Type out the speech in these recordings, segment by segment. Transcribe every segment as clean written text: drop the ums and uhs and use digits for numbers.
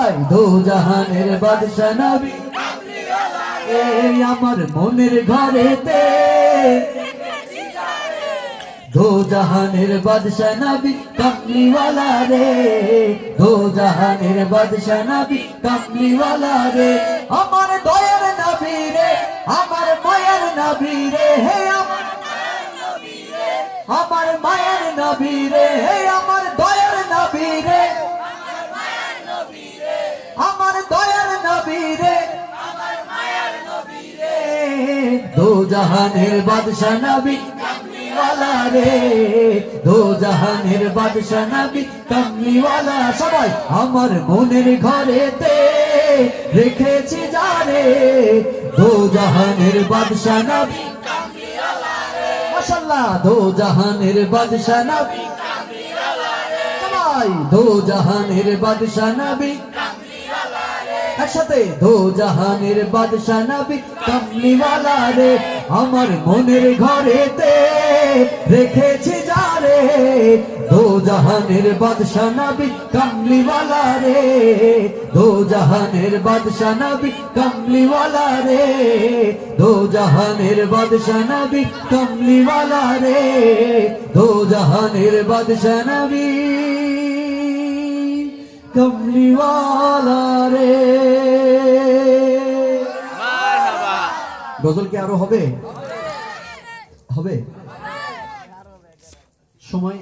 সবাই দো জাহানের বাদশা নবী এই আমার মনের ঘরেতে দো জাহানের বাদশা নবী কামলিওয়ালা রে দো জাহানের বাদশা নবী কামলিওয়ালা রে আমার দয়ার নবী রে আমার মায়ের নবী রে হে আমার মায়ের নবী রে হে আমার দয়ার নবী রে আমার দয়ার নবী রে দো জাহানের বাদশা নবী কামলিওয়ালা রে দো জাহানের বাদশা নবী কামলিওয়ালা সবাই আমার মনের ঘরেতে রেখেছি জানে দো জাহানের বাদশা নবী কামলিওয়ালা রে মাশাআল্লাহ দো জাহানের বাদশা নবী কামলিওয়ালা রে সবাই দো জাহানের বাদশা নবী একসাথে দো জাহানের বাদশা নবী কামলিওয়ালা রে আমার মনের ঘরেতে রেখেছি যারে দো জাহানের বাদশা নবী কামলিওয়ালা রে দো জাহানের বাদশা নবী কামলিওয়ালা রে দো জাহানের বাদশা নবী কামলিওয়ালা রে দো জাহানের বাদশা নবী কামলিওয়ালা রে গজল কি আরো হবে হবে সময়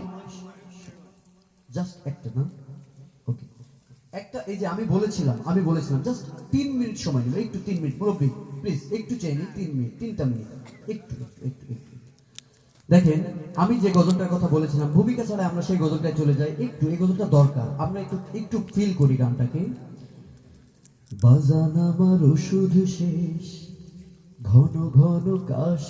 জাস্ট একটা না ওকে একটা এই যে আমি বলেছিলাম জাস্ট 3 মিনিট সময় নেব একটু 3 মিনিট মুরব্বি প্লিজ একটু চাইনি 3 মিনিট 3টা মিনিট একটু দেখেন আমি যে গজলটার কথা বলেছিলাম ভূমিকা ছাড়া আমরা সেই গজলটায় চলে যাই একটু এই গজলটা দরকার আমরা একটু ফিল করি গানটাকে বাজান আমার ওষুধ শেষ ঘন ঘন কাশি